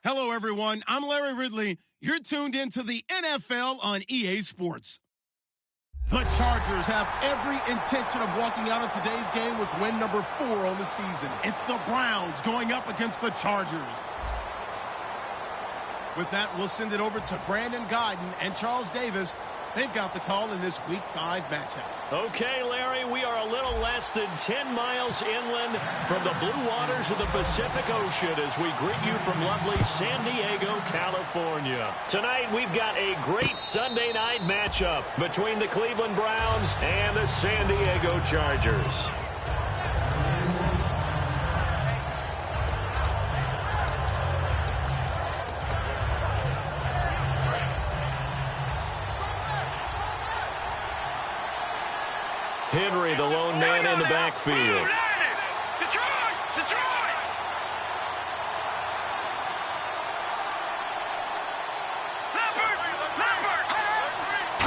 Hello, everyone. I'm Larry Ridley. You're tuned into the NFL on EA Sports. The Chargers have every intention of walking out of today's game with win number 4 on the season. It's the Browns going up against the Chargers. With that, we'll send it over to Brandon Godden and Charles Davis. They've got the call in this Week 5 matchup. Okay, Larry, we are a little less than 10 miles inland from the blue waters of the Pacific Ocean as we greet you from lovely San Diego, California. Tonight, we've got a great Sunday night matchup between the Cleveland Browns and the San Diego Chargers. Henry, the lone man in the backfield. Detroit!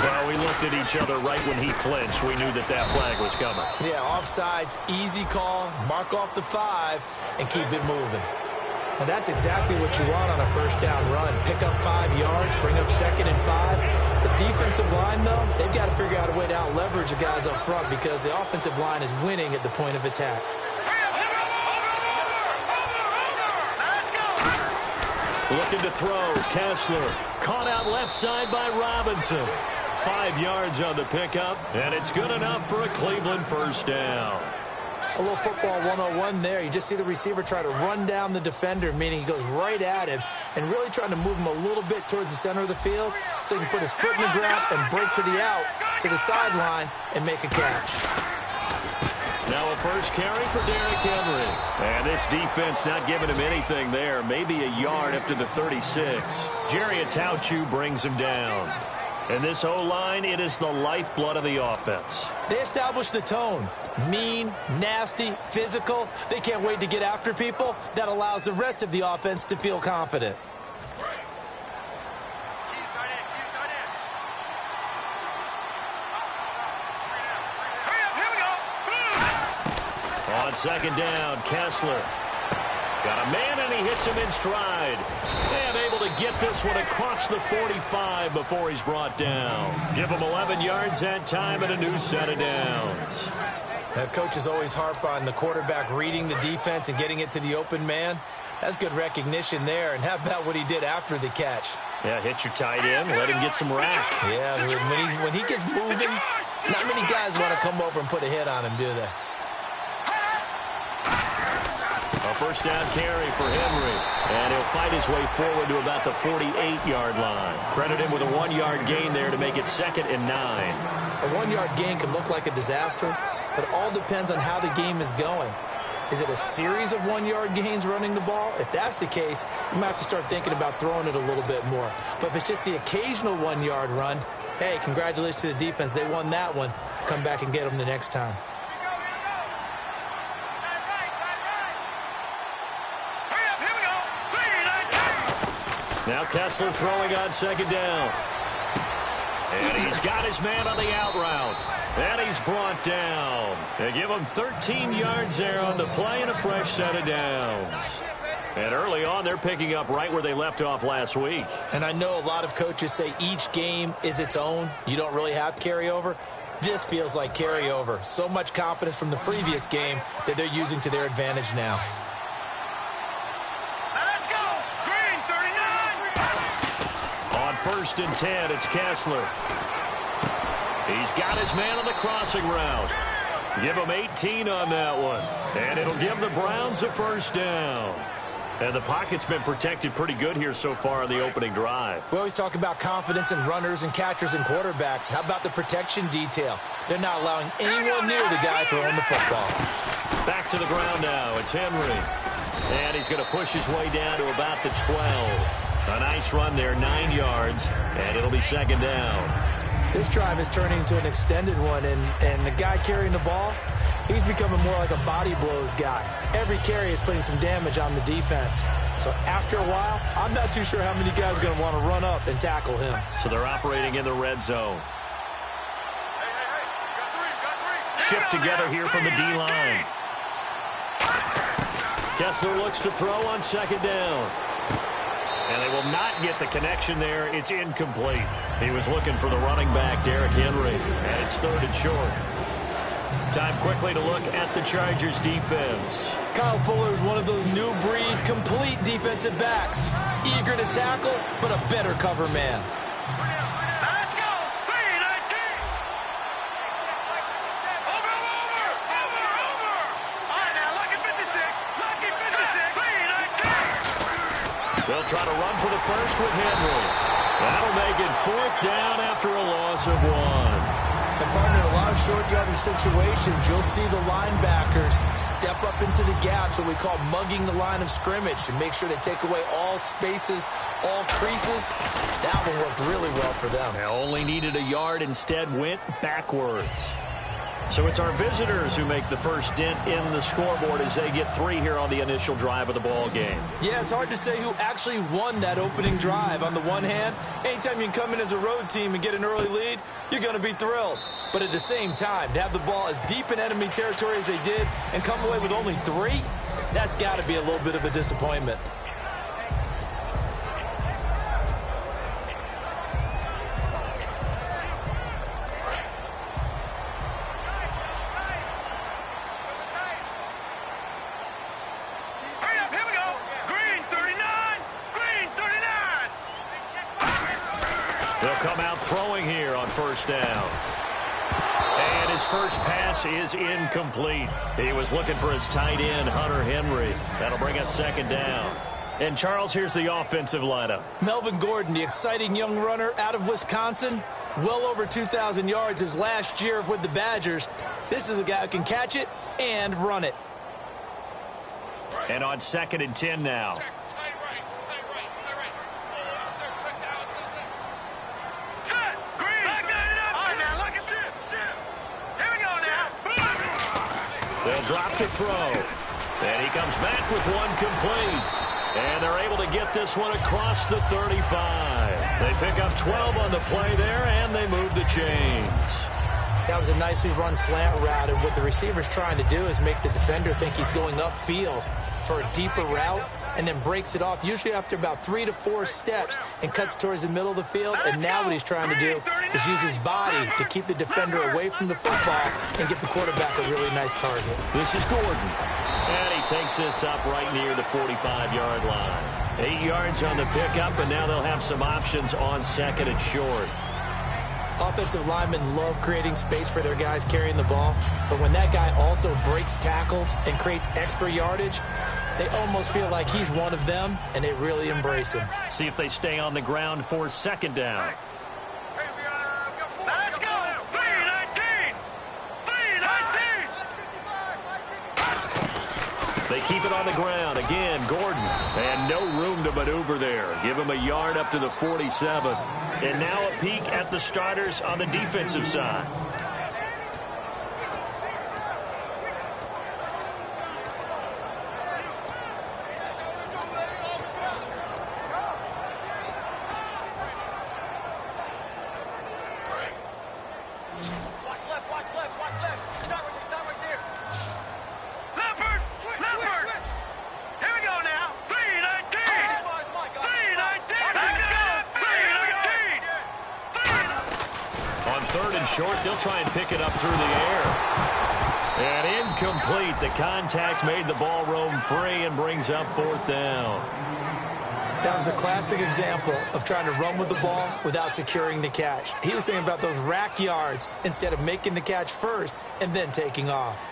Well, we looked at each other right when he flinched. We knew that that flag was coming. Yeah, offsides, easy call, mark off the 5, and keep it moving. And that's exactly what you want on a first down run. Pick up 5 yards, bring up 2nd and 5. The defensive line, though, they've got to figure out a way to out-leverage the guys up front because the offensive line is winning at the point of attack. Looking to throw, Kessler. Caught out left side by Robinson. 5 yards on the pickup, and it's good enough for a Cleveland first down. A little football 101 there. You just see the receiver try to run down the defender, meaning he goes right at him and really trying to move him a little bit towards the center of the field so he can put his foot in the ground and break to the out, to the sideline, and make a catch. Now a first carry for Derrick Henry. And this defense not giving him anything there. Maybe a yard up to the 36. Jerry Atauchu brings him down. And this O-line, it is the lifeblood of the offense. They establish the tone. Mean, nasty, physical. They can't wait to get after people. That allows the rest of the offense to feel confident. On second down, Kessler. Got a man, and he hits him in stride. And able to get this one across the 45 before he's brought down. Give him 11 yards that time and a new set of downs. Coaches always harp on the quarterback reading the defense and getting it to the open man. That's good recognition there. And how about what he did after the catch? Yeah, hit your tight end, let him get some rack. Yeah, when he gets moving, not many guys want to come over and put a hit on him, do they? A first down carry for Henry. And he'll fight his way forward to about the 48-yard line. Credit him with a 1-yard gain there to make it 2nd and 9. A 1-yard gain can look like a disaster, but it all depends on how the game is going. Is it a series of 1-yard gains running the ball? If that's the case, you might have to start thinking about throwing it a little bit more. But if it's just the occasional 1-yard run, hey, congratulations to the defense. They won that one. Come back and get them the next time. Now Kessler throwing on second down. And he's got his man on the out route. And he's brought down. They give him 13 yards there on the play and a fresh set of downs. And early on, they're picking up right where they left off last week. And I know a lot of coaches say each game is its own. You don't really have carryover. This feels like carryover. So much confidence from the previous game that they're using to their advantage now. First and 10, it's Kessler. He's got his man on the crossing route. Give him 18 on that one. And it'll give the Browns a first down. And the pocket's been protected pretty good here so far on the opening drive. We always talk about confidence in runners and catchers and quarterbacks. How about the protection detail? They're not allowing anyone near the guy throwing the football. Back to the ground now. It's Henry. And he's going to push his way down to about the 12. A nice run there, 9 yards, and it'll be second down. This drive is turning into an extended one, and the guy carrying the ball, he's becoming more like a body blows guy. Every carry is putting some damage on the defense. So after a while, I'm not too sure how many guys are going to want to run up and tackle him. So they're operating in the red zone. Shift together here from the D-line. Kessler looks to throw on second down. And they will not get the connection there. It's incomplete. He was looking for the running back, Derrick Henry, and it's 3rd and short. Time quickly to look at the Chargers defense. Kyle Fuller is one of those new breed, complete defensive backs. Eager to tackle, but a better cover man. Let's go. 3-19. Over. All right, now, lucky 56. Lucky 56. 3-19. They'll try to run for the first with Henry. That'll make it 4th down after a loss of 1. And partner, in a lot of short yardage situations, you'll see the linebackers step up into the gaps, what we call mugging the line of scrimmage, to make sure they take away all spaces, all creases. That one worked really well for them. They only needed a yard, instead went backwards. So it's our visitors who make the first dent in the scoreboard as they get 3 here on the initial drive of the ball game. Yeah, it's hard to say who actually won that opening drive. On the one hand, anytime you can come in as a road team and get an early lead, you're going to be thrilled. But at the same time, to have the ball as deep in enemy territory as they did and come away with only 3, that's got to be a little bit of a disappointment. Come out throwing here on 1st down. And his first pass is incomplete. He was looking for his tight end, Hunter Henry. That'll bring up 2nd down. And, Charles, here's the offensive lineup. Melvin Gordon, the exciting young runner out of Wisconsin, well over 2,000 yards his last year with the Badgers. This is a guy who can catch it and run it. And on 2nd and 10 now. They'll drop to throw. And he comes back with one complete. And they're able to get this one across the 35. They pick up 12 on the play there, and they move the chains. That was a nicely run slant route, and what the receiver's trying to do is make the defender think he's going upfield for a deeper route, and then breaks it off, usually after about 3 to 4 steps, and cuts towards the middle of the field. And now what he's trying to do is use his body to keep the defender away from the football and give the quarterback a really nice target. This is Gordon. And he takes this up right near the 45-yard line. 8 yards on the pickup, and now they'll have some options on 2nd and short. Offensive linemen love creating space for their guys carrying the ball, but when that guy also breaks tackles and creates extra yardage, they almost feel like he's one of them, and they really embrace him. See if they stay on the ground for 2nd down. Let's go. 3-19. 3-19. They keep it on the ground. Again, Gordon. And no room to maneuver there. Give him a yard up to the 47. And now a peek at the starters on the defensive side. Short, they'll try and pick it up through the air. And incomplete. The contact made the ball roam free and brings up 4th down. That was a classic example of trying to run with the ball without securing the catch. He was thinking about those rack yards instead of making the catch first and then taking off.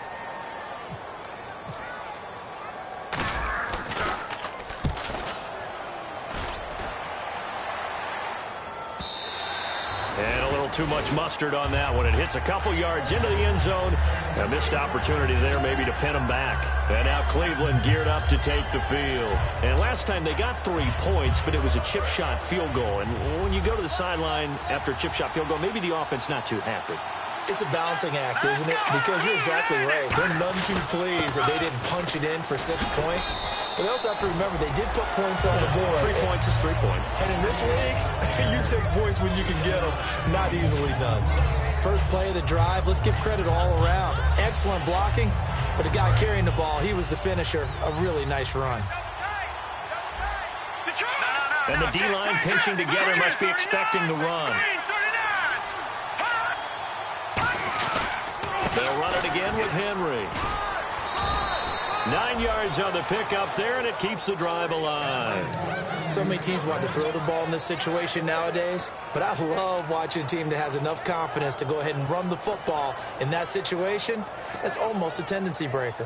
Too much mustard on that one. It hits a couple yards into the end zone. A missed opportunity there maybe to pin them back. And now Cleveland geared up to take the field. And last time they got 3 points, but it was a chip shot field goal. And when you go to the sideline after a chip shot field goal, maybe the offense not too happy. It's a balancing act, isn't it? Because you're exactly right. They're none too pleased that they didn't punch it in for 6 points. But they also have to remember they did put points on the board. 3 points is 3 points. And in this league, you take points when you can get them. Not easily done. First play of the drive, let's give credit all around. Excellent blocking, but the guy carrying the ball, he was the finisher. A really nice run. No. And the D-line pinching together must be expecting the run. They'll run it again with Henry. 9 yards on the pickup there, and it keeps the drive alive. So many teams want to throw the ball in this situation nowadays, but I love watching a team that has enough confidence to go ahead and run the football in that situation. That's almost a tendency breaker.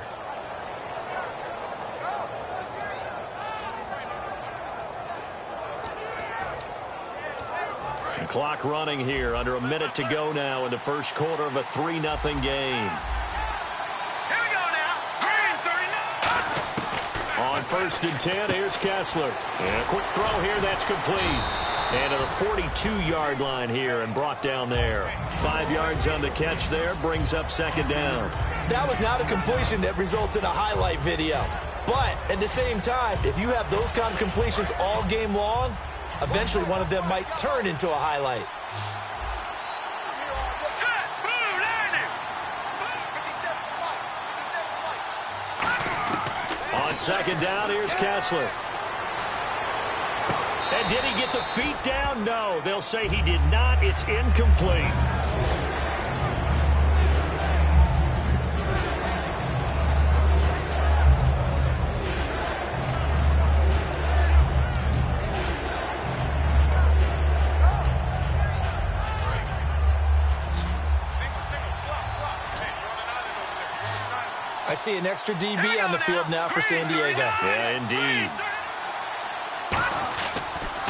Clock running here, under a minute to go now in the first quarter of a 3-0 game. Here we go now. Green 39. On 1st and 10, here's Kessler. And a quick throw here, that's complete. And to the 42-yard line here and brought down there. 5 yards on the catch there, brings up 2nd down. That was not a completion that results in a highlight video. But at the same time, if you have those kind of completions all game long, eventually one of them might turn into a highlight. Set. Blue 90. On 2nd down, here's Kessler. And did he get the feet down? No, they'll say he did not. It's incomplete. I see an extra DB on the field now for San Diego. Yeah, indeed.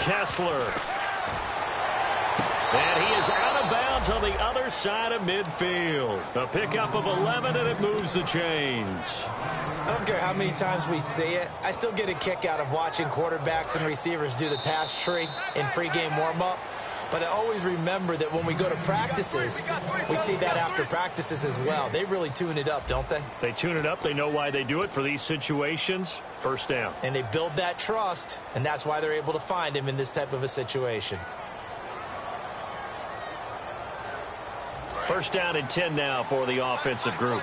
Kessler. And he is out of bounds on the other side of midfield. A pickup of 11, and it moves the chains. I don't care how many times we see it. I still get a kick out of watching quarterbacks and receivers do the pass tree in pregame warm-up. But I always remember that when we go to practices, we see that after practices as well. They really tune it up, don't they? They tune it up. They know why they do it for these situations. 1st down. And they build that trust, and that's why they're able to find him in this type of a situation. 1st down and 10 now for the offensive group.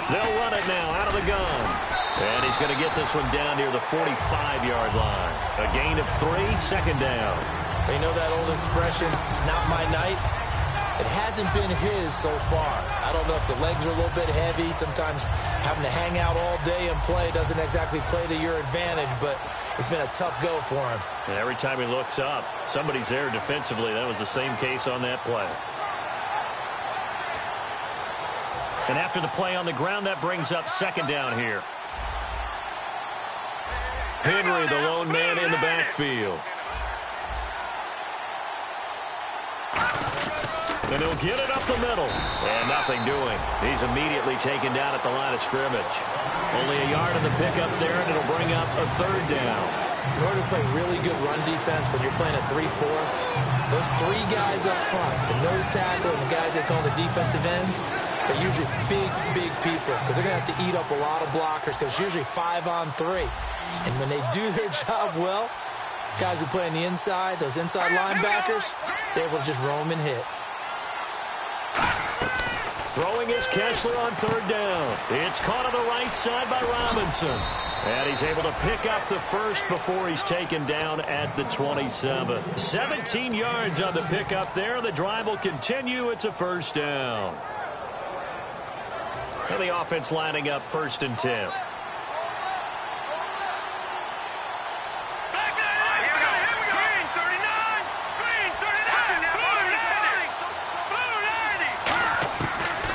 They'll run it now out of the gun. And he's going to get this one down near the 45-yard line. A gain of 3, 2nd down. You know that old expression, it's not my night? It hasn't been his so far. I don't know if the legs are a little bit heavy. Sometimes having to hang out all day and play doesn't exactly play to your advantage, but it's been a tough go for him. And every time he looks up, somebody's there defensively. That was the same case on that play. And after the play on the ground, that brings up 2nd down here. Henry, the lone man in the backfield. And he'll get it up the middle. And nothing doing. He's immediately taken down at the line of scrimmage. Only a yard on the pickup there, and it'll bring up a 3rd down. In order to play really good run defense when you're playing a 3-4, those 3 guys up front, the nose tackle and the guys they call the defensive ends, they're usually big people because they're going to have to eat up a lot of blockers because it's usually 5-on-3. And when they do their job well, guys who play on the inside, those inside linebackers, they're able to just roam and hit. Throwing is Kessler on 3rd down. It's caught on the right side by Robinson. And he's able to pick up the first before he's taken down at the 27. 17 yards on the pickup there. The drive will continue. It's a 1st down. And the offense lining up 1st and 10.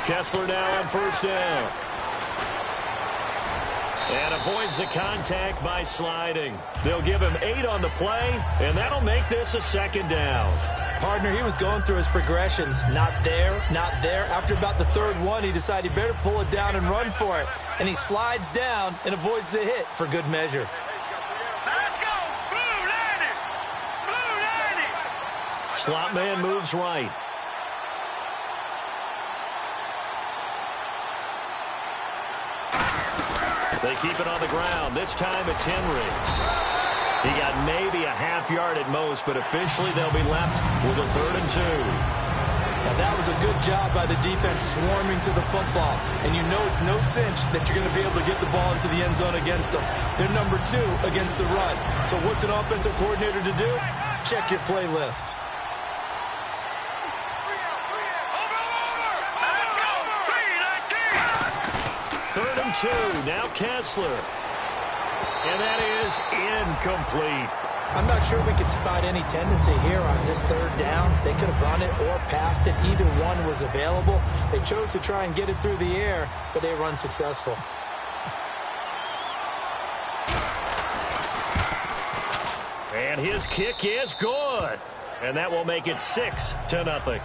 Kessler now on 1st down. And avoids the contact by sliding. They'll give him 8 on the play, and that'll make this a 2nd down. Partner, he was going through his progressions. Not there, not there. After about the 3rd one, he decided he better pull it down and run for it. And he slides down and avoids the hit for good measure. Let's go! Blue 90! Blue 90! Slot man moves right. They keep it on the ground. This time it's Henry. He got maybe a half yard at most, but officially they'll be left with a 3rd and 2. Now, that was a good job by the defense swarming to the football. And you know it's no cinch that you're going to be able to get the ball into the end zone against them. They're number 2 against the run. So what's an offensive coordinator to do? Check your playlist. Third and 2. Now Kessler. And that is incomplete. I'm not sure we could spot any tendency here on this third down. They could have run it or passed it. Either one was available. They chose to try and get it through the air, but they were unsuccessful. And his kick is good. And that will make it 6-0.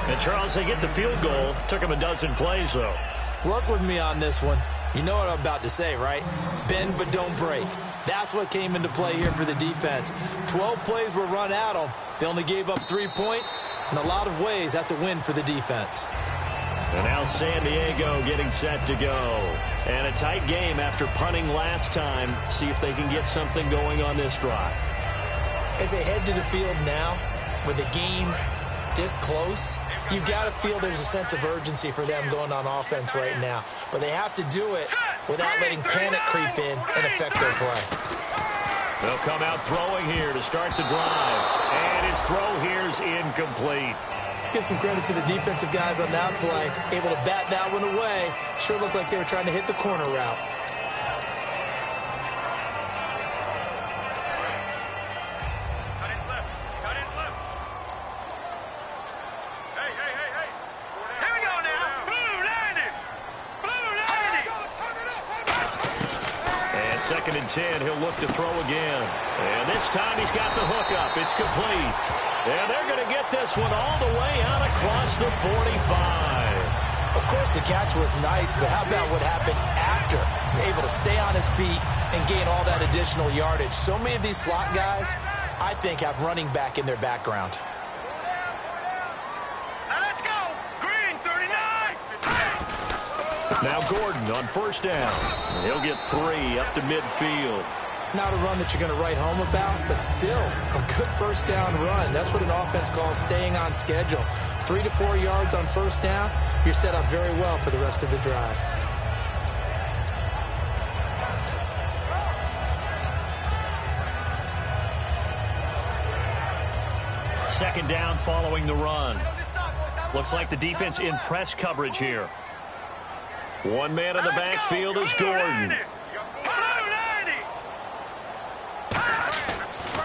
And Charles, they get the field goal. Took him a dozen plays, though. Work with me on this one. You know what I'm about to say, right? Bend but don't break. That's what came into play here for the defense. 12 plays were run at them. They only gave up 3 points. In a lot of ways, that's a win for the defense. And now San Diego getting set to go. And a tight game after punting last time. See if they can get something going on this drive. As they head to the field now, with the game this close, you've got to feel there's a sense of urgency for them going on offense right now. But they have to do it without letting panic creep in and affect their play. They'll come out throwing here to start the drive. And his throw here's incomplete. Let's give some credit to the defensive guys on that play. Able to bat that one away. Sure looked like they were trying to hit the corner route. Second and 10, he'll look to throw again. And this time he's got the hook up. It's complete. And they're going to get this one all the way out across the 45. Of course, the catch was nice, but how about what happened after? Able to stay on his feet and gain all that additional yardage. So many of these slot guys, I think, have running back in their background. Now Gordon on first down. He'll get 3 up to midfield. Not a run that you're going to write home about, but still a good first down run. That's what an offense calls staying on schedule. 3 to 4 yards on first down, you're set up very well for the rest of the drive. Second down following the run. Looks like the defense in press coverage here. One man in the backfield is Gordon.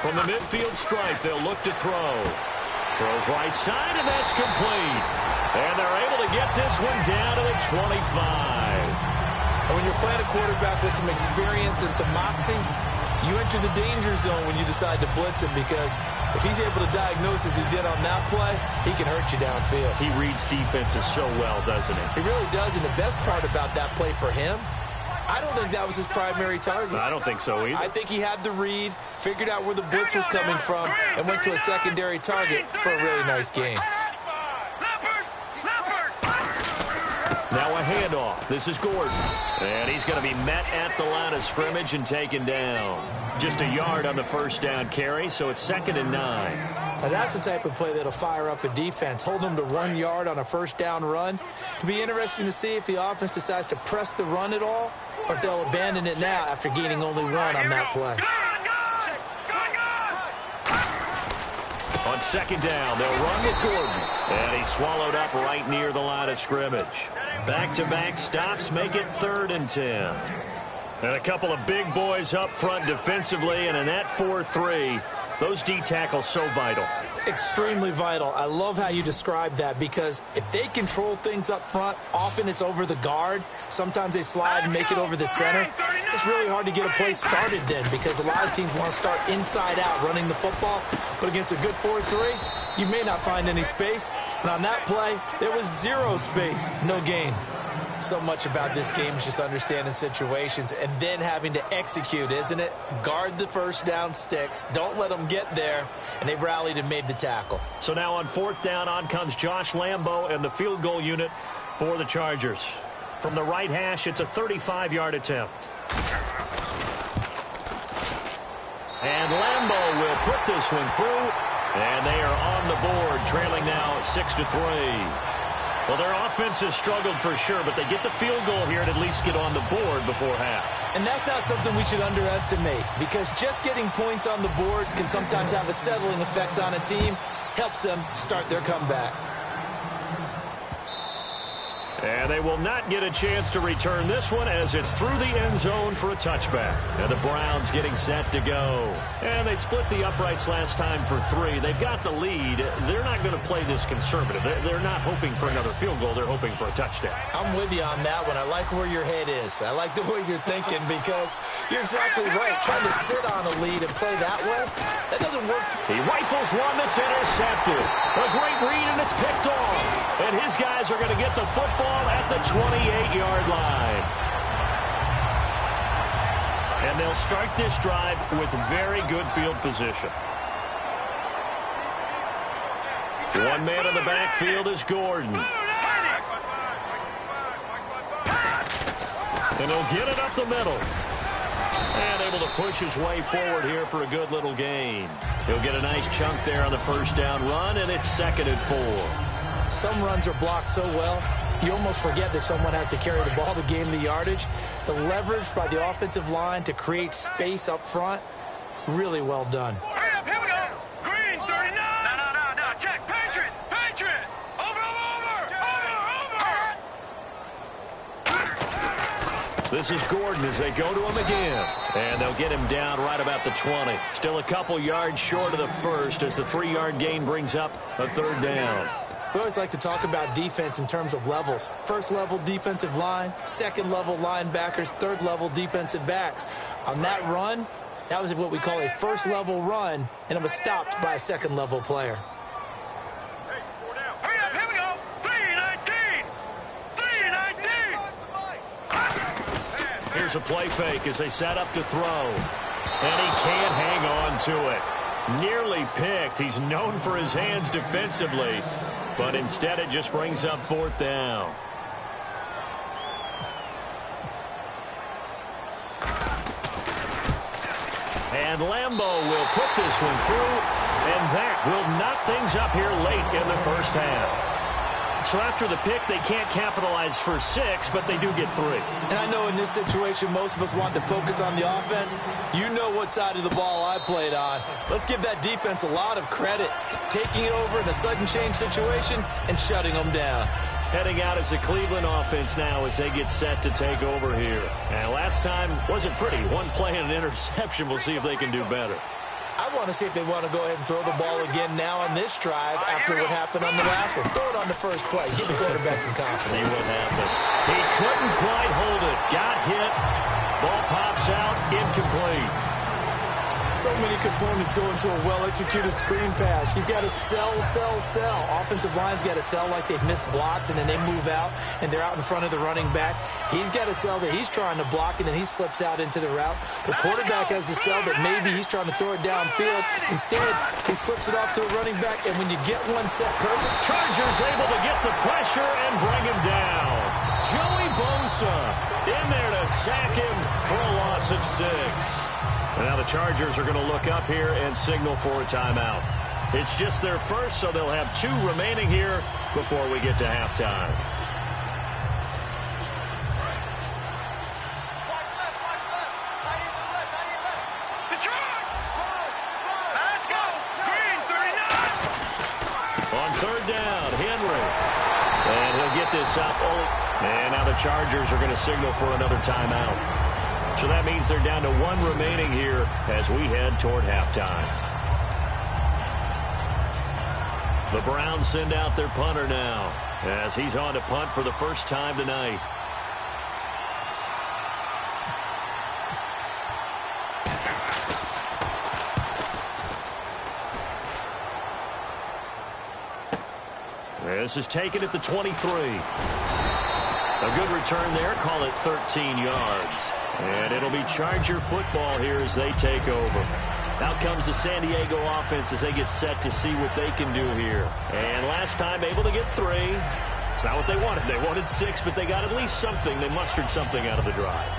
From the midfield stripe, they'll look to throw. Throws right side, and that's complete. And they're able to get this one down to the 25. And when you're playing a quarterback with some experience and some moxie, you enter the danger zone when you decide to blitz him, because if he's able to diagnose as he did on that play, he can hurt you downfield. He reads defenses so well, doesn't he? He really does, and the best part about that play for him, I don't think that was his primary target. I don't think so either. I think he had the read, figured out where the blitz was coming from, and went to a secondary target for a really nice game. Now a handoff. This is Gordon. And he's going to be met at the line of scrimmage and taken down. Just a yard on the first down carry, so it's 2nd and 9. Now that's the type of play that'll fire up a defense. Hold them to 1 yard on a first down run. It'll be interesting to see if the offense decides to press the run at all, or if they'll abandon it now after gaining only 1 on that play. On 2nd down, they'll run with Gordon. And he's swallowed up right near the line of scrimmage. Back-to-back stops make it 3rd and 10. And a couple of big boys up front defensively, and in that 4-3, those D tackles so vital. Extremely vital. I love how you describe that, because if they control things up front, often it's over the guard. Sometimes they slide and make it over the center. It's really hard to get a play started then, because a lot of teams want to start inside out running the football. But against a good 4-3, you may not find any space. And on that play, there was 0 space, no gain. So much about this game is just understanding situations and then having to execute, isn't it? Guard the first down sticks. Don't let them get there. And they rallied and made the tackle. So now on 4th down, on comes Josh Lambo and the field goal unit for the Chargers. From the right hash, it's a 35-yard attempt. And Lambo will put this one through And they are on the board, trailing now 6-3. Well, their offense has struggled for sure, but they get the field goal here and at least get on the board before half. And that's not something we should underestimate, because just getting points on the board can sometimes have a settling effect on a team, helps them start their comeback. And they will not get a chance to return this one as it's through the end zone for a touchback. And the Browns getting set to go. And they split the uprights last time for 3. They've got the lead. They're not going to play this conservative. They're not hoping for another field goal. They're hoping for a touchdown. I'm with you on that one. I like where your head is. I like the way you're thinking, because you're exactly right. Trying to sit on a lead and play that way, that doesn't work. He rifles one that's intercepted. A great read, and it's picked off. And his guys are going to get the football at the 28-yard line. And they'll start this drive with very good field position. One man in the backfield is Gordon. And he'll get it up the middle. And able to push his way forward here for a good little gain. He'll get a nice chunk there on the first down run, and it's 2nd and 4. Some runs are blocked so well, you almost forget that someone has to carry the ball to gain the yardage. The leverage by the offensive line to create space up front, really well done. Hurry up, here we go. Green, 39. No. Check. Patriot. Over. This is Gordon as they go to him again. And they'll get him down right about the 20. Still a couple yards short of the first as the 3-yard gain brings up a 3rd down. We always like to talk about defense in terms of levels. First level defensive line, second level linebackers, third level defensive backs. On that run, that was what we call a first level run, and it was stopped by a second level player. Hurry up, here we go. 319. 319. Here's a play fake as they set up to throw. And he can't hang on to it. Nearly picked. He's known for his hands defensively, but instead it just brings up 4th down. And Lambeau will put this one through, and that will knock things up here late in the first half. So after the pick, they can't capitalize for 6, but they do get 3. And I know in this situation, most of us want to focus on the offense. You know what side of the ball I played on. Let's give that defense a lot of credit. Taking it over in a sudden change situation and shutting them down. Heading out is the Cleveland offense now as they get set to take over here. And last time wasn't pretty. One play and an interception. We'll see if they can do better. I want to see if they want to go ahead and throw the ball again now on this drive after what happened on the last one. Throw it on the first play. Give the quarterback some confidence. See what happens. He couldn't quite hold it. Got hit. Ball pops out. Incomplete. So many components go into a well-executed screen pass. You've got to sell. Offensive line's got to sell like they've missed blocks, and then they move out, and they're out in front of the running back. He's got to sell that he's trying to block, and then he slips out into the route. The quarterback has to sell that maybe he's trying to throw it downfield. Instead, he slips it off to the running back, and when you get one set perfect, Chargers able to get the pressure and bring him down. Joey Bosa in there to sack him for a loss of 6. And now the Chargers are going to look up here and signal for a timeout. It's just their first, so they'll have 2 remaining here before we get to halftime. Let's go. Green, 39. On 3rd down, Henry. And he'll get this up. And now the Chargers are going to signal for another timeout. So that means they're down to 1 remaining here as we head toward halftime. The Browns send out their punter now as he's on to punt for the first time tonight. This is taken at the 23. A good return there. Call it 13 yards. And it'll be Charger football here as they take over. Out comes the San Diego offense as they get set to see what they can do here. And last time able to get 3. It's not what they wanted. They wanted 6, but they got at least something. They mustered something out of the drive.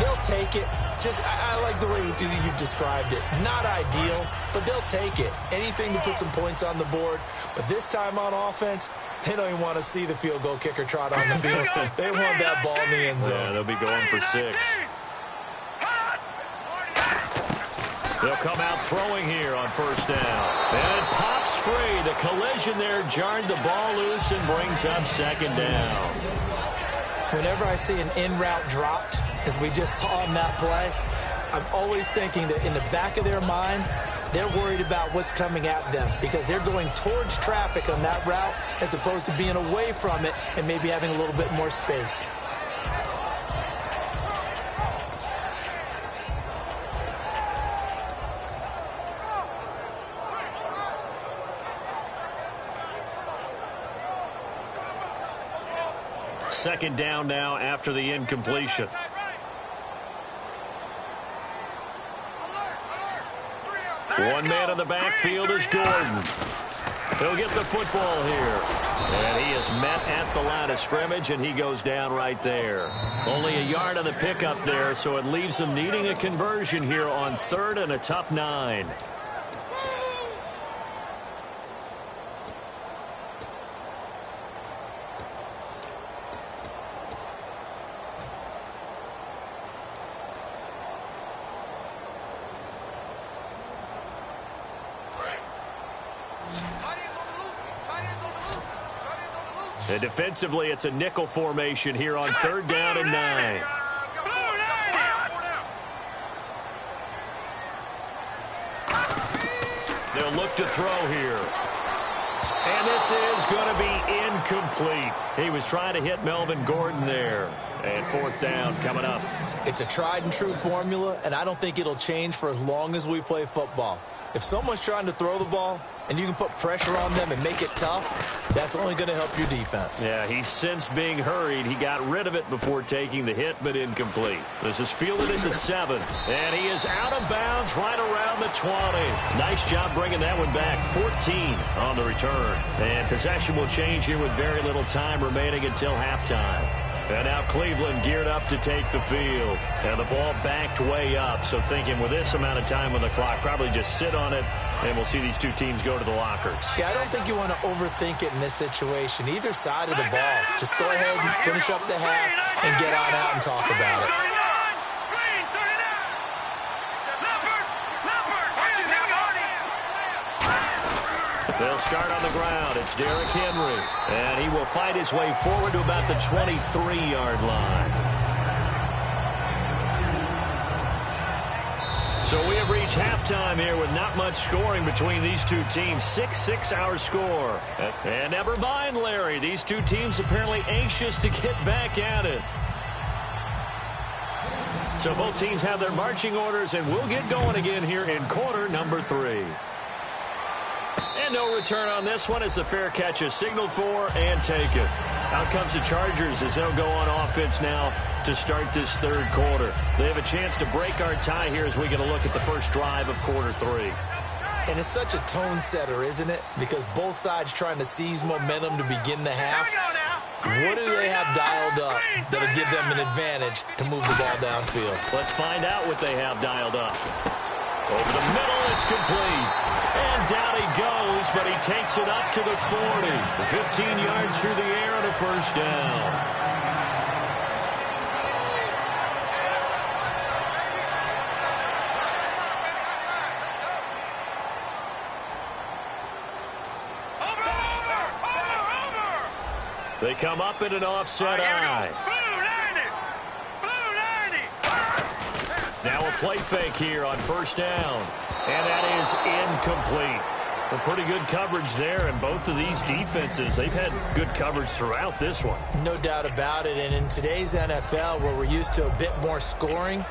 They'll take it. I like the way you've described it. Not ideal, but they'll take it. Anything to put some points on the board. But this time on offense, they don't even want to see the field goal kicker trot on the field. They want that ball in the end zone. Yeah, they'll be going for 6. They'll come out throwing here on first down. And it pops free. The collision there jarred the ball loose and brings up second down. Whenever I see an in-route dropped, as we just saw on that play, I'm always thinking that in the back of their mind, they're worried about what's coming at them because they're going towards traffic on that route as opposed to being away from it and maybe having a little bit more space. Second down now after the incompletion. One man in the backfield is Gordon. He'll get the football here. And he is met at the line of scrimmage, and he goes down right there. Only a yard on the pickup there, so it leaves him needing a conversion here on 3rd and a tough 9. And defensively, it's a nickel formation here on 3rd down and 9. They'll look to throw here. And this is going to be incomplete. He was trying to hit Melvin Gordon there. And 4th down coming up. It's a tried and true formula, and I don't think it'll change for as long as we play football. If someone's trying to throw the ball and you can put pressure on them and make it tough, that's only going to help your defense. Yeah, he's since being hurried. He got rid of it before taking the hit, but incomplete. This is fielded into 7. And he is out of bounds right around the 20. Nice job bringing that one back. 14 on the return. And possession will change here with very little time remaining until halftime. And now Cleveland geared up to take the field. And the ball backed way up. So thinking with this amount of time on the clock, probably just sit on it, and we'll see these two teams go to the lockers. Yeah, I don't think you want to overthink it in this situation. Either side of the ball. Just go ahead and finish up the half and get on out and talk about it. They'll start on the ground. It's Derrick Henry. And he will fight his way forward to about the 23-yard line. So we have reached halftime here with not much scoring between these two teams. 6-6 our score. And never mind, Larry. These two teams apparently anxious to get back at it. So both teams have their marching orders, and we'll get going again here in quarter number 3. And no return on this one as the fair catch is signaled for and taken. Out comes the Chargers as they'll go on offense now to start this 3rd quarter. They have a chance to break our tie here as we get a look at the first drive of quarter 3. And it's such a tone setter, isn't it? Because both sides trying to seize momentum to begin the half. What do they have dialed up that'll give them an advantage to move the ball downfield? Let's find out what they have dialed up. Over the middle, it's complete. And down he goes, but he takes it up to the 40. 15 yards through the air and a first down. They come up in an offset eye. Now a play fake here on first down. And that is incomplete. Well, pretty good coverage there, and both of these defenses, they've had good coverage throughout this one. No doubt about it, and in today's NFL, where we're used to a bit more scoring,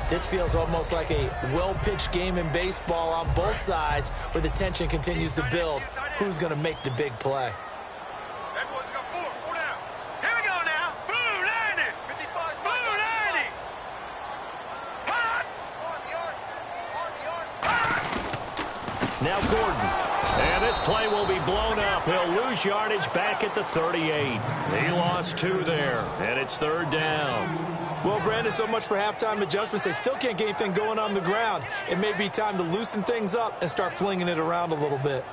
this feels almost like a well-pitched game in baseball on both sides where the tension continues to build. Who's going to make the big play? Now Gordon. And this play will be blown up. He'll lose yardage back at the 38. He lost 2 there, and it's 3rd down. Well, Brandon, so much for halftime adjustments. They still can't get anything going on the ground. It may be time to loosen things up and start flinging it around a little bit.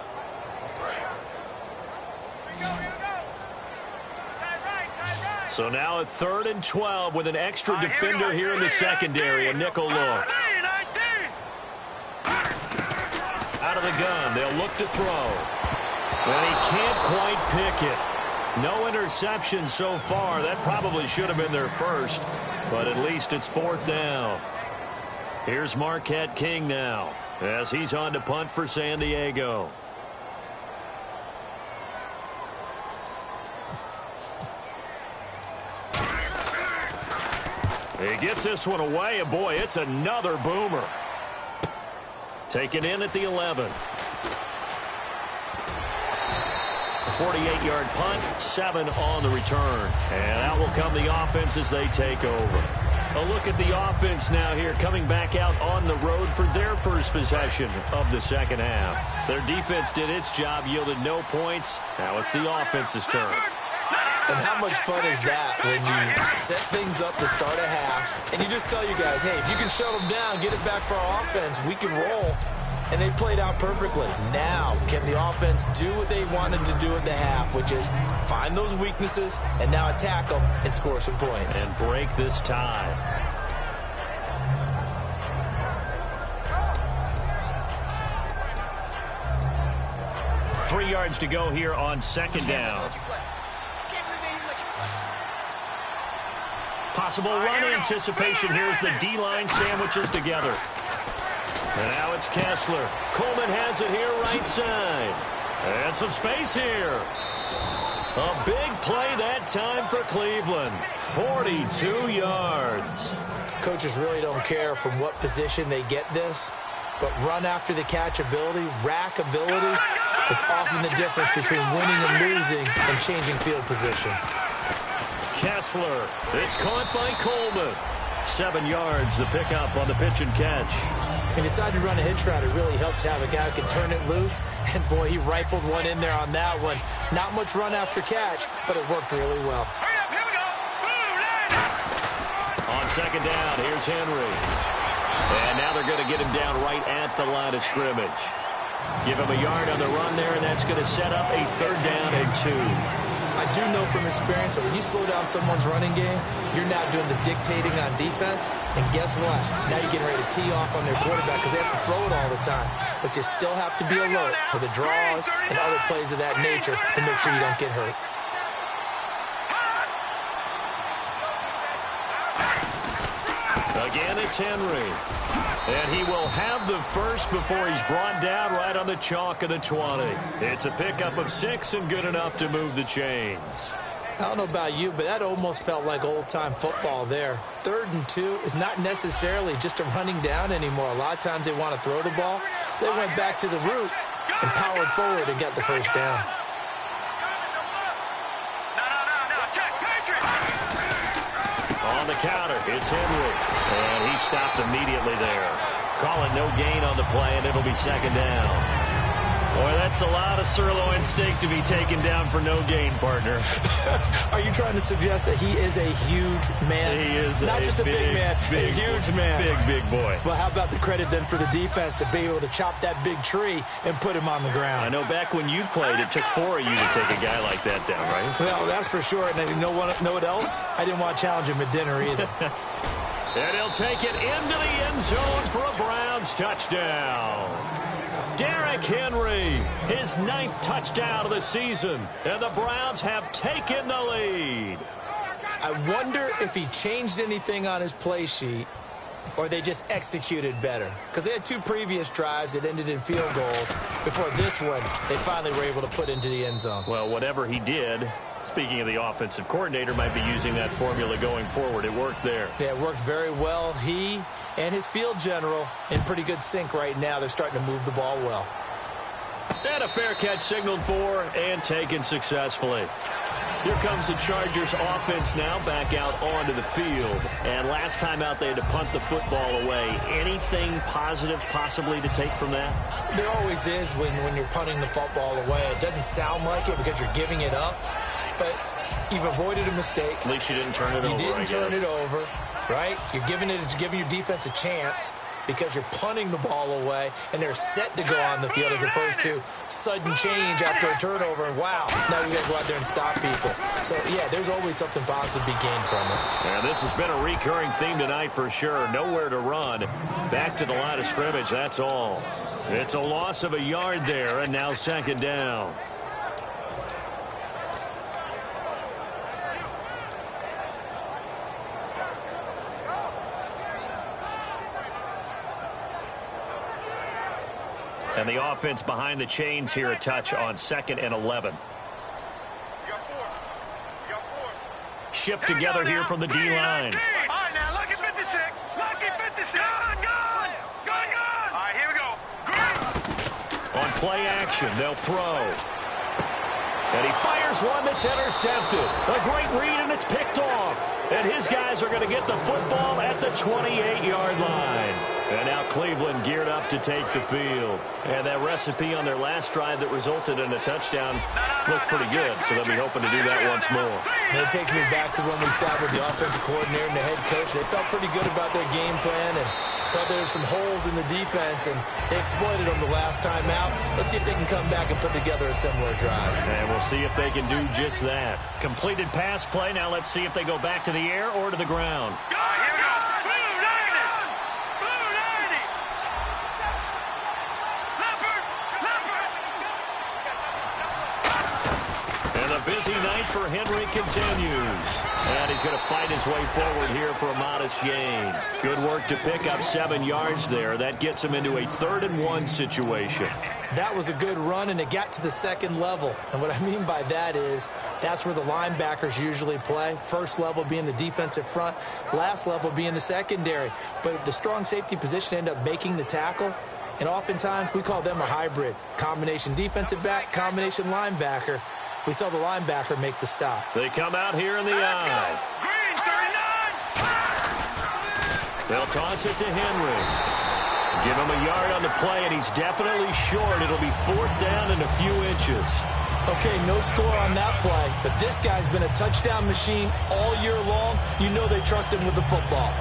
So now a 3rd and 12 with an extra defender here in the secondary, a nickel look. Out of the gun, they'll look to throw. And he can't quite pick it. No interception so far. That probably should have been their first, but at least it's 4th down. Here's Marquette King now as he's on to punt for San Diego. He gets this one away, and boy, it's another boomer. Taken in at the 11. 48-yard punt, 7 on the return. And out will come the offense as they take over. A look at the offense now here, coming back out on the road for their first possession of the second half. Their defense did its job, yielded no points. Now it's the offense's turn. And how much fun is that when you set things up to start a half, and you just tell you guys, hey, if you can shut them down, get it back for our offense, we can roll. And they played out perfectly. Now, can the offense do what they wanted to do at the half, which is find those weaknesses and now attack them and score some points. And break this tie. Three yards to go here on second down. Possible run anticipation here as the D-line sandwiches together. And now it's Kessler. Coleman has it here right side. And some space here. A big play that time for Cleveland. 42 yards. Coaches really don't care from what position they get this, but run after the catch ability, rack ability, is often the difference between winning and losing and changing field position. Kessler. It's caught by Coleman. 7 yards, the pickup on the pitch and catch. He decided to run a hitch route. It really helped to have a guy who can turn it loose. And, boy, he rifled one in there on that one. Not much run after catch, but it worked really well. On second down, here's Henry. And now they're going to get him down right at the line of scrimmage. Give him a yard on the run there, and that's going to set up a 3rd down and 2. I do know from experience that when you slow down someone's running game, you're now doing the dictating on defense. And guess what? Now you're getting ready to tee off on their quarterback because they have to throw it all the time. But you still have to be alert for the draws and other plays of that nature to make sure you don't get hurt. Again, it's Henry. And he will have the first before he's brought down right on the chalk of the 20. It's a pickup of 6 and good enough to move the chains. I don't know about you, but that almost felt like old-time football there. 3rd and 2 is not necessarily just a running down anymore. A lot of times they want to throw the ball. They went back to the roots and powered forward and got the first down. On the counter, it's Henry. And he stopped immediately there. Calling no gain on the play, and it'll be 2nd down. Boy, that's a lot of sirloin steak to be taken down for no gain, partner. Are you trying to suggest that he is a huge man? He is not just a big man, a huge man. Big boy. Well, how about the credit then for the defense to be able to chop that big tree and put him on the ground? I know back when you played, it took 4 of you to take a guy like that down, right? Well, that's for sure. And you know what else? I didn't want to challenge him at dinner either. And he'll take it into the end zone for a Browns touchdown. Derrick Henry, his 9th touchdown of the season, and the Browns have taken the lead. I wonder if he changed anything on his play sheet or they just executed better. Because they had 2 previous drives that ended in field goals. Before this one, they finally were able to put into the end zone. Well, whatever he did, speaking of the offensive coordinator, might be using that formula going forward. It worked there. Yeah, it worked very well. He and his field general in pretty good sync right now. They're starting to move the ball well. And a fair catch signaled for and taken successfully. Here comes the Chargers offense now back out onto the field. And last time out, they had to punt the football away. Anything positive possibly to take from that? There always is when you're punting the football away. It doesn't sound like it because you're giving it up. But you've avoided a mistake. At least you didn't turn it over. You didn't turn it over. right? You're giving your defense a chance because you're punting the ball away, and they're set to go on the field as opposed to sudden change after a turnover, and wow, now we got to go out there and stop people. So, yeah, there's always something positive to be gained from it. And this has been a recurring theme tonight for sure. Nowhere to run. Back to the line of scrimmage, that's all. It's a loss of a yard there, and now second down. And the offense behind the chains here, a touch on 2nd and 11. Shift together here from the D-line. All right, now, lucky 56. Lucky 56. Gun. All right, here we go. Green. On play action, they'll throw. And he fires one that's intercepted. A great read, and it's picked off. And his guys are going to get the football at the 28-yard line. And now Cleveland geared up to take the field. And that recipe on their last drive that resulted in a touchdown looked pretty good, so they'll be hoping to do that once more. And it takes me back to when we sat with the offensive coordinator and the head coach. They felt pretty good about their game plan and thought there were some holes in the defense, and they exploited them the last time out. Let's see if they can come back and put together a similar drive. And we'll see if they can do just that. Completed pass play. Now let's see if they go back to the air or to the ground. Busy night for Henry continues. And he's going to fight his way forward here for a modest gain. Good work to pick up 7 yards there. That gets him into a 3rd and 1 situation. That was a good run, and it got to the 2nd level. And what I mean by that is that's where the linebackers usually play. First level being the defensive front, last level being the secondary. But the strong safety position ended up making the tackle. And oftentimes we call them a hybrid. Combination defensive back, combination linebacker. We saw the linebacker make the stop. They come out here in the eye. Green, 39. They'll toss it to Henry. Give him a yard on the play, and he's definitely short. It'll be 4th down and a few inches. Okay, no score on that play, but this guy's been a touchdown machine all year long. You know they trust him with the football.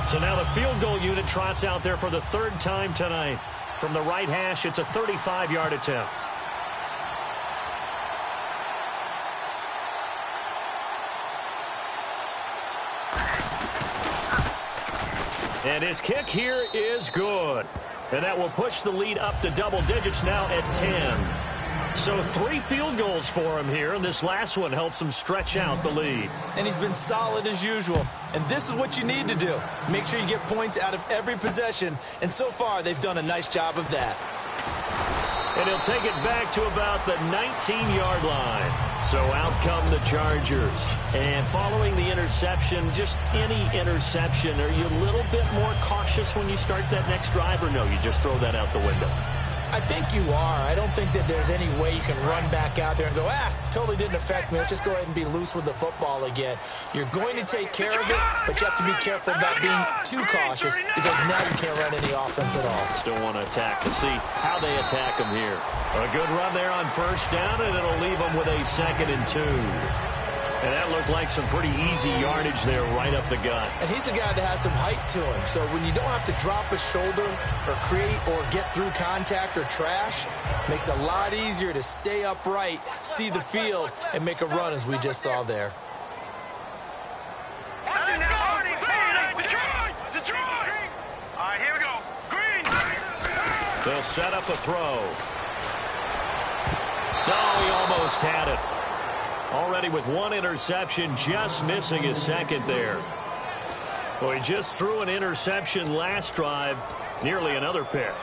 So now the field goal unit trots out there for the 3rd time tonight. From the right hash, it's a 35-yard attempt. And his kick here is good. And that will push the lead up to double digits now at 10. So 3 field goals for him here, and this last one helps him stretch out the lead. And he's been solid as usual. And this is what you need to do. Make sure you get points out of every possession. And so far, they've done a nice job of that. And he'll take it back to about the 19-yard line. So out come the Chargers. And following the interception, just any interception, are you a little bit more cautious when you start that next drive, or no, you just throw that out the window? I think you are. I don't think that there's any way you can run back out there and go, totally didn't affect me. Let's just go ahead and be loose with the football again. You're going to take care of it, but you have to be careful about being too cautious because now you can't run any offense at all. Still want to attack. We'll see how they attack him here. A good run there on 1st down, and it'll leave them with a 2nd and 2. And that looked like some pretty easy yardage there right up the gut. And he's a guy that has some height to him. So when you don't have to drop a shoulder or create or get through contact or trash, makes it a lot easier to stay upright, see the field, and make a run as we just saw there. Detroit! All right, here we go. Green! They'll set up a throw. No, he almost had it. Already with 1 interception, just missing his 2nd there. Well, he just threw an interception last drive, nearly another pick.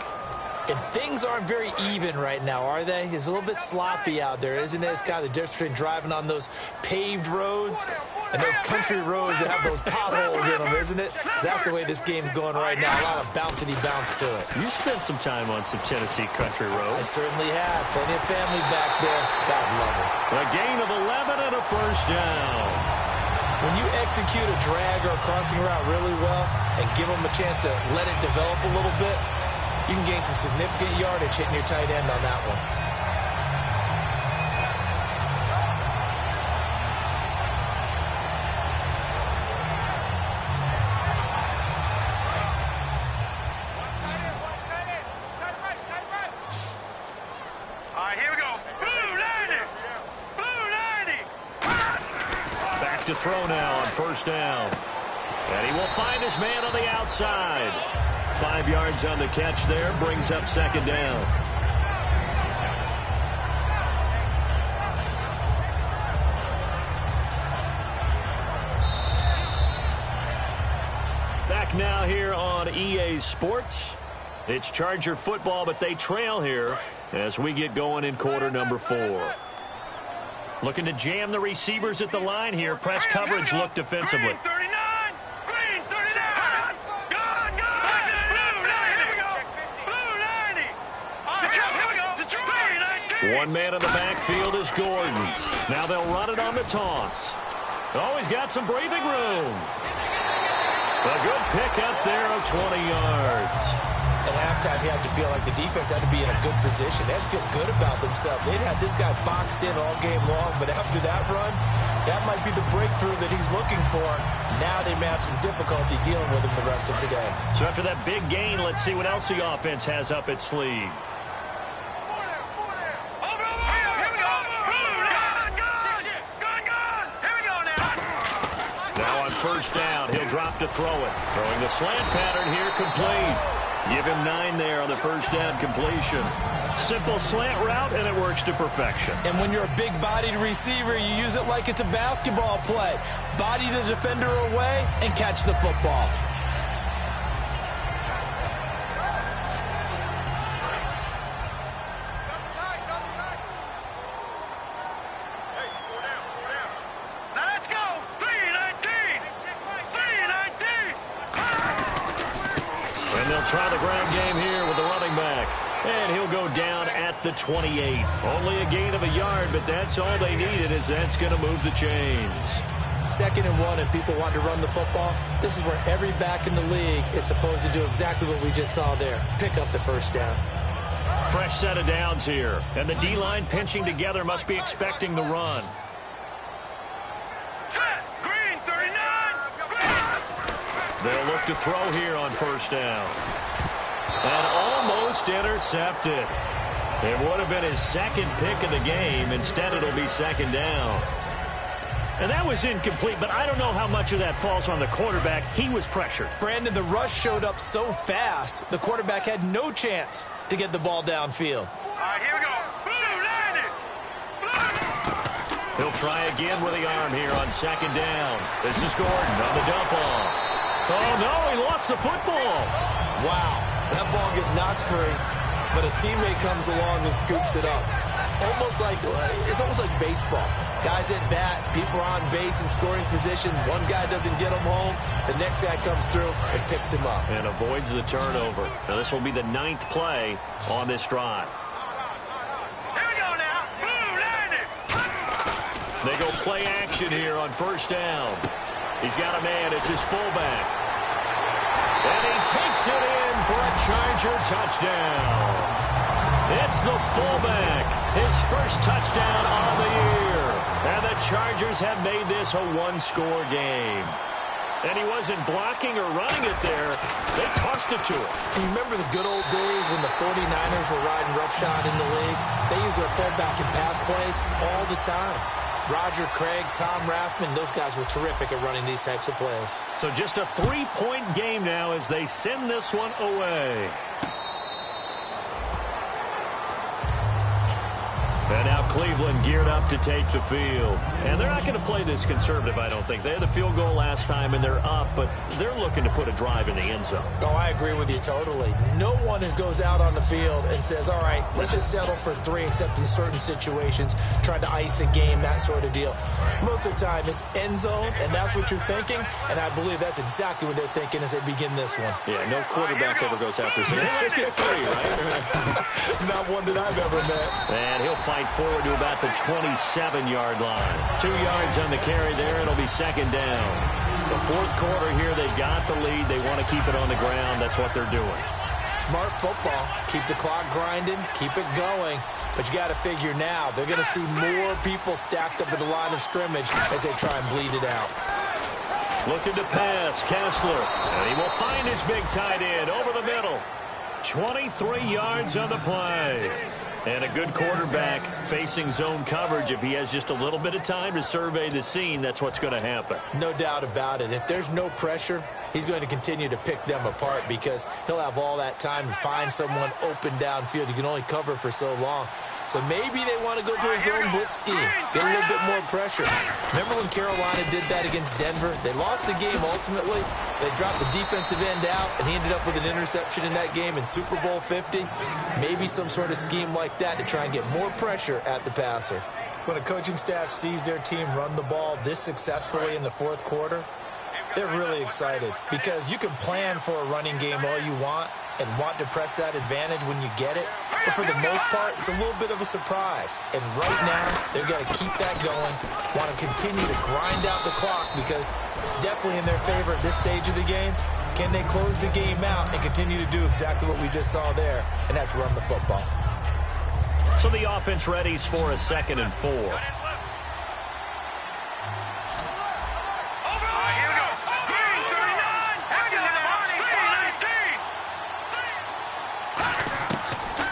And things aren't very even right now, are they? It's a little bit sloppy out there, isn't it? It's kind of the difference between driving on those paved roads and those country roads that have those potholes in them, isn't it? 'Cause that's the way this game's going right now. A lot of bouncy-bounce to it. You spent some time on some Tennessee country I roads. certainly have. Plenty of family back there. God love it. A gain of 11 and a 1st down. When you execute a drag or a crossing route really well and give them a chance to let it develop a little bit, you can gain some significant yardage hitting your tight end on that one. to throw now on first down. And he will find his man on the outside. 5 yards on the catch there, brings up second down. Back now here on EA Sports. It's Charger football, but they trail here as we get going in quarter number 4. Looking to jam the receivers at the line here. Press coverage look defensively. Green 39. Gone. Blue 90. Here we go. Blue 90. Here we go. Green 19. One man in the backfield is Gordon. Now they'll run it on the toss. Oh, he's got some breathing room. A good pick up there of 20 yards. At halftime, you had to feel like the defense had to be in a good position. They had to feel good about themselves. They'd had this guy boxed in all game long, but after that run, that might be the breakthrough that he's looking for. Now they may have some difficulty dealing with him the rest of today. So after that big gain, let's see what else the offense has up its sleeve. Now on first down, he'll drop to throw it. Throwing the slant pattern here, complete. Give him 9 there on the first down completion. Simple slant route, and it works to perfection. And when you're a big-bodied receiver, you use it like it's a basketball play. Body the defender away and catch the football. Try the ground game here with the running back. And he'll go down at the 28. Only a gain of a yard, but that's all they needed, as that's going to move the chains. 2nd and 1, and people want to run the football. This is where every back in the league is supposed to do exactly what we just saw there. Pick up the first down. Fresh set of downs here. And the D-line pinching together must be expecting the run. They'll look to throw here on first down. And almost intercepted. It would have been his 2nd pick of the game. Instead, it'll be 2nd down. And that was incomplete, but I don't know how much of that falls on the quarterback. He was pressured. Brandon, the rush showed up so fast, the quarterback had no chance to get the ball downfield. All right, here we go. Blue 90. He'll try again with the arm here on 2nd down. This is Gordon on the dump off. Oh, no, he lost the football. Wow, that ball gets knocked free, but a teammate comes along and scoops it up. It's almost like baseball. Guys at bat, people are on base in scoring position. One guy doesn't get him home. The next guy comes through and picks him up. And avoids the turnover. Now, this will be the 9th play on this drive. Here we go now. Blue 90. They go play action here on first down. He's got a man. It's his fullback. And he takes it in for a Charger touchdown. It's the fullback. His first touchdown on the year. And the Chargers have made this a one-score game. And he wasn't blocking or running it there. They tossed it to him. And you remember the good old days when the 49ers were riding roughshod in the league? They used their fullback in pass plays all the time. Roger Craig, Tom Rathman, those guys were terrific at running these types of plays. So just a 3-point game now as they send this one away. And now Cleveland geared up to take the field. And they're not going to play this conservative, I don't think. They had the field goal last time, and they're up, but they're looking to put a drive in the end zone. Oh, I agree with you totally. No one goes out on the field and says, all right, let's just settle for 3, except in certain situations, trying to ice a game, that sort of deal. Most of the time, it's end zone, and that's what you're thinking, and I believe that's exactly what they're thinking as they begin this one. Yeah, no quarterback ever goes out there saying, hey, let's get 3, right? Not one that I've ever met. And he'll fight forward to about the 27-yard line. 2 yards on the carry there. It'll be 2nd down. The 4th quarter here, they've got the lead. They want to keep it on the ground. That's what they're doing. Smart football. Keep the clock grinding. Keep it going. But you got to figure now, they're going to see more people stacked up at the line of scrimmage as they try and bleed it out. Looking to pass, Kessler. And he will find his big tight end over the middle. 23 yards on the play. And a good quarterback facing zone coverage. If he has just a little bit of time to survey the scene, that's what's going to happen. No doubt about it. If there's no pressure, he's going to continue to pick them apart because he'll have all that time to find someone open downfield. You can only cover for so long. So maybe they want to go to a zone blitz scheme, get a little bit more pressure. Remember when Carolina did that against Denver? They lost the game ultimately. They dropped the defensive end out, and he ended up with an interception in that game in Super Bowl 50. Maybe some sort of scheme like that to try and get more pressure at the passer. When a coaching staff sees their team run the ball this successfully in the fourth quarter, they're really excited because you can plan for a running game all you want and want to press that advantage when you get it. But for the most part, it's a little bit of a surprise. And right now, they've got to keep that going, want to continue to grind out the clock because it's definitely in their favor at this stage of the game. Can they close the game out and continue to do exactly what we just saw there, and that's run the football? So the offense readies for a 2nd and 4.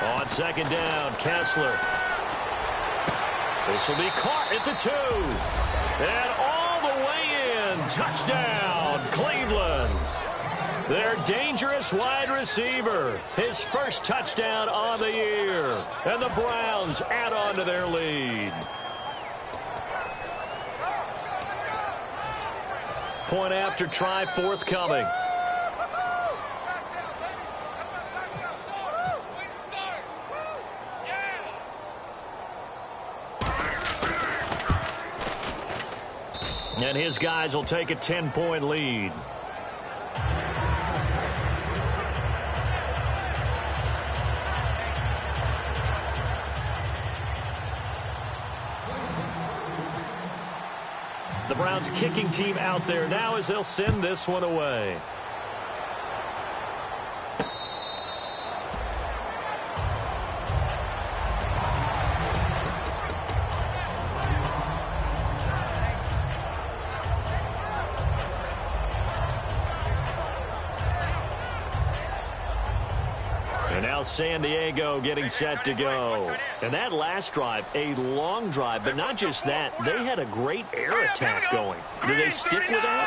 On 2nd down, Kessler. This will be caught at the 2. And all the way in. Touchdown, Cleveland. Their dangerous wide receiver. His first touchdown on the year. And the Browns add on to their lead. Point after try forthcoming. And his guys will take a 10-point lead. The Browns kicking team out there now as they'll send this one away. And now San Diego getting set to go. And that last drive, a long drive, but not just that. They had a great air attack going. Do they stick with that?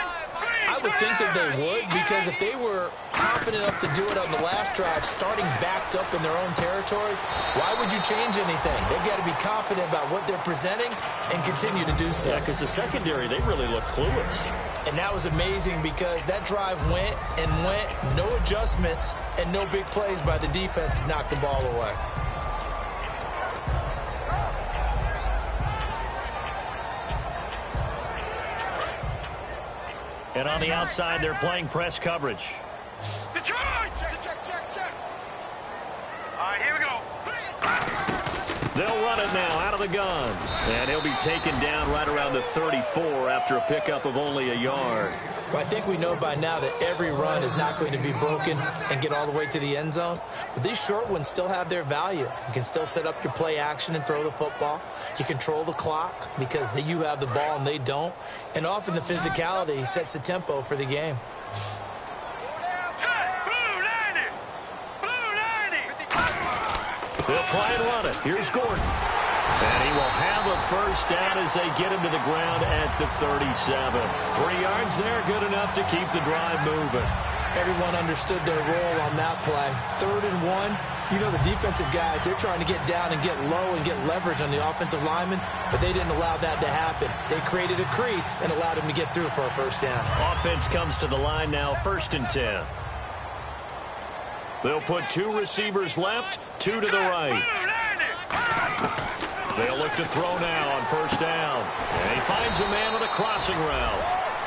I would think that they would, because if they were confident enough to do it on the last drive, starting backed up in their own territory, why would you change anything? They've got to be confident about what they're presenting and continue to do so. Yeah, because the secondary, they really look clueless. And that was amazing because that drive went and went, no adjustments, and no big plays by the defense to knock the ball away. And on the outside, they're playing press coverage. Detroit! Check. All right, here we go. They'll run it now out of the gun. And he'll be taken down right around the 34 after a pickup of only a yard. Well, I think we know by now that every run is not going to be broken and get all the way to the end zone. But these short ones still have their value. You can still set up your play action and throw the football. You control the clock because you have the ball and they don't. And often the physicality sets the tempo for the game. They'll try and run it. Here's Gordon. And he will have a first down as they get him to the ground at the 37. 3 yards there, good enough to keep the drive moving. Everyone understood their role on that play. 3rd and 1. You know the defensive guys, they're trying to get down and get low and get leverage on the offensive lineman, but they didn't allow that to happen. They created a crease and allowed him to get through for a first down. Offense comes to the line now, 1st and 10. They'll put 2 receivers left, 2 to the right. They'll look to throw now on 1st down. And he finds a man on a crossing route.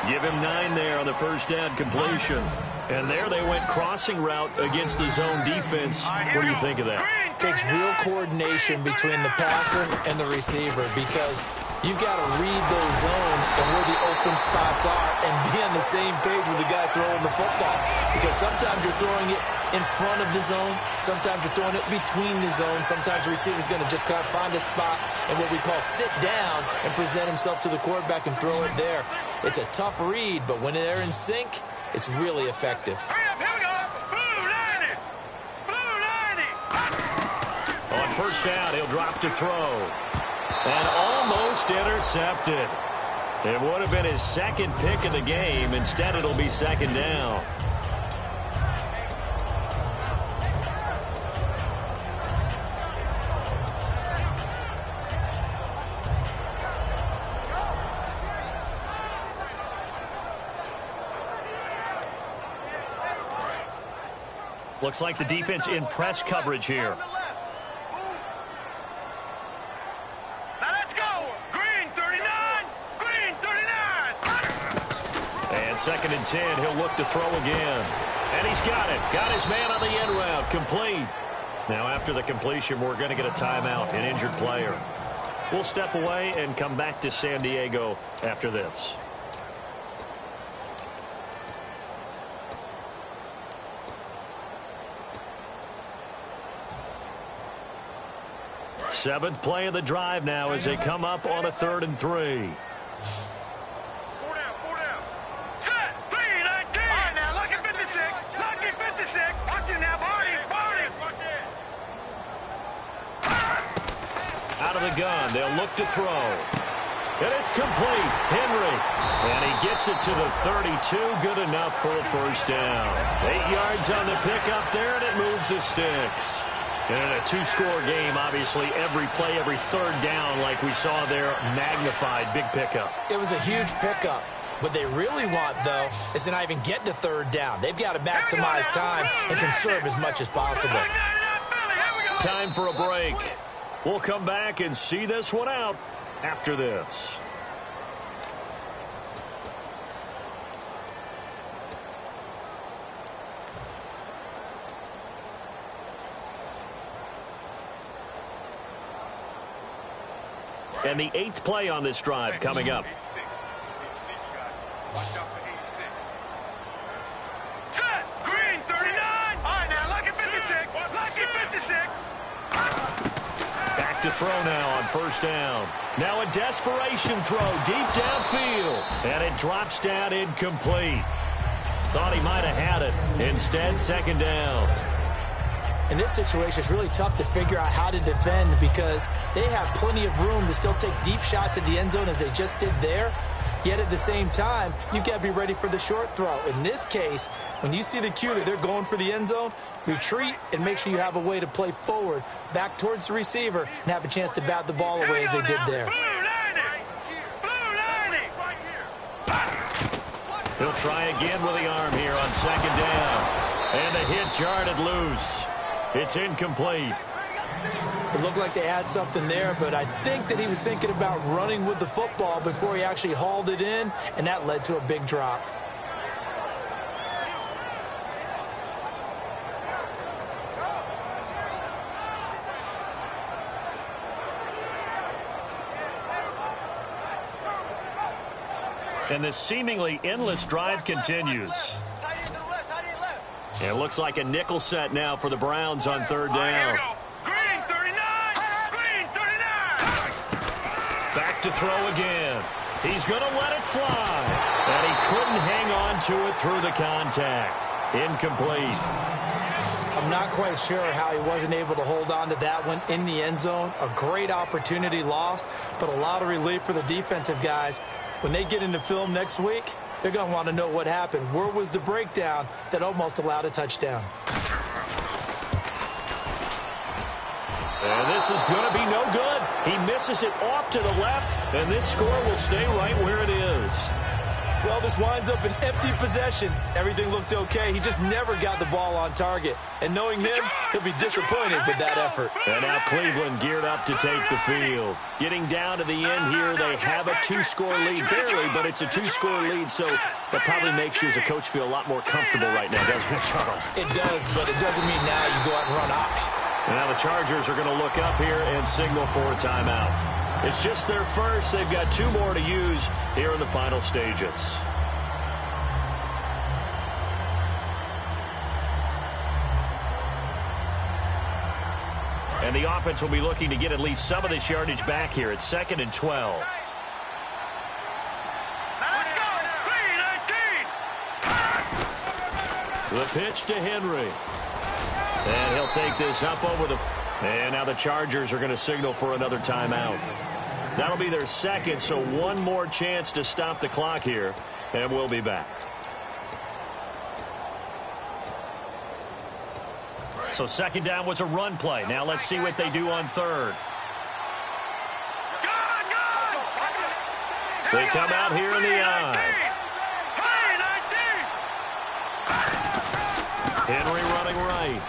Give him 9 there on the 1st down completion. And there they went crossing route against the zone defense. What do you think of that? Takes real coordination between the passer and the receiver because you've got to read those zones and where the open spots are and be on the same page with the guy throwing the football. Because sometimes you're throwing it in front of the zone. Sometimes you're throwing it between the zones. Sometimes the receiver's going to just kind of find a spot and what we call sit down and present himself to the quarterback and throw it there. It's a tough read, but when they're in sync, it's really effective. On first down. He'll drop to throw. And almost intercepted. It would have been his second pick of the game. Instead, it'll be second down. Looks like the defense in press coverage here. Now let's go. Green 39. Green 39. And second and 10. He'll look to throw again. And he's got it. Got his man on the end route. Complete. Now after the completion, we're going to get a timeout, an injured player. We'll step away and come back to San Diego after this. Seventh play of the drive now as they come up on a 3rd and 3. 4 down. Set. Green 19. All right, now, lucky 56. Lucky 56. Watch it now, Barney. Watch it. Out of the gun. They'll look to throw. And it's complete. Henry. And he gets it to the 32. Good enough for a first down. 8 yards on the pickup there, and it moves the sticks. And in a 2-score game, obviously, every play, every 3rd down, like we saw there, magnified, big pickup. It was a huge pickup. What they really want, though, is to not even get to 3rd down. They've got to maximize time and conserve as much as possible. Time for a break. We'll come back and see this one out after this. And the 8th play on this drive coming up. 86. He's sneaky, guys. Watch out for 86. Set. Green 39. All right, now, lucky 56. Lucky 56. Back to throw now on first down. Now a desperation throw deep downfield. And it drops down incomplete. Thought he might have had it. Instead, second down. In this situation, it's really tough to figure out how to defend because they have plenty of room to still take deep shots at the end zone as they just did there. Yet at the same time, you've got to be ready for the short throw. In this case, when you see the cue that they're going for the end zone, retreat and make sure you have a way to play forward, back towards the receiver, and have a chance to bat the ball away as they did there. He'll try again with the arm here on second down. And the hit jarred it loose. It's incomplete. It looked like they had something there, but I think that he was thinking about running with the football before he actually hauled it in, and that led to a big drop. And this seemingly endless drive continues. And it looks like a nickel set now for the Browns on 3rd down. Green 39. Green 39. Back to throw again. He's going to let it fly. And he couldn't hang on to it through the contact. Incomplete. I'm not quite sure how he wasn't able to hold on to that one in the end zone. A great opportunity lost, but a lot of relief for the defensive guys. When they get into film next week, they're going to want to know what happened. Where was the breakdown that almost allowed a touchdown? And this is going to be no good. He misses it off to the left, and this score will stay right where it is. Well, this winds up an empty possession. Everything looked okay. He just never got the ball on target. And knowing him, he'll be disappointed with that effort. And now Cleveland geared up to take the field. Getting down to the end here, they have a 2-score lead. Barely, but it's a 2-score lead, so that probably makes you as a coach feel a lot more comfortable right now, doesn't it, Charles? It does, but it doesn't mean now you go out and run option. Now the Chargers are going to look up here and signal for a timeout. It's just their first. They've got 2 more to use here in the final stages. And the offense will be looking to get at least some of this yardage back here. It's 2nd and 12. Let's go. The pitch to Henry. And he'll take this up over the And now the Chargers are going to signal for another timeout. That'll be their second, so one more chance to stop the clock here, and we'll be back. So second down was a run play. Now let's see what they do on third. They come out here in the eye. Henry running right.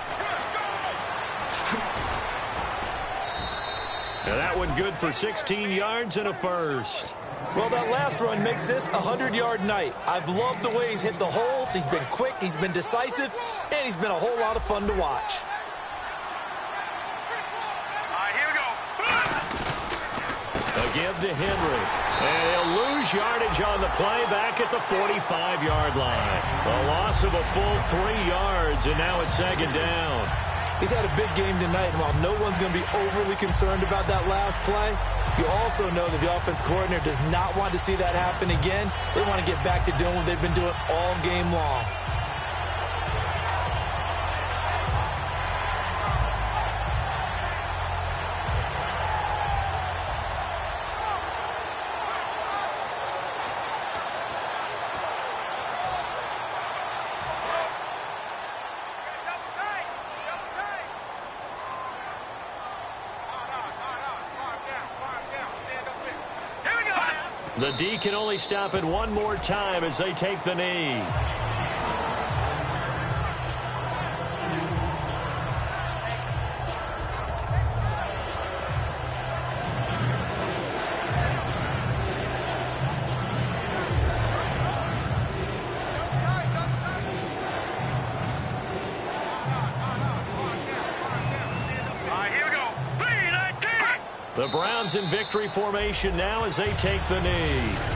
And that one good for 16 yards and a first. Well, that last run makes this a 100-yard night. I've loved the way he's hit the holes. He's been quick, he's been decisive, and he's been a whole lot of fun to watch. Here we go. A give to Henry. And he'll lose yardage on the play back at the 45-yard line. A loss of a full 3 yards, and now it's second down. He's had a big game tonight, and while no one's going to be overly concerned about that last play, you also know that the offense coordinator does not want to see that happen again. They want to get back to doing what they've been doing all game long. The D can only stop it one more time as they take the knee. Here we go. The Browns in victory formation now as they take the knee.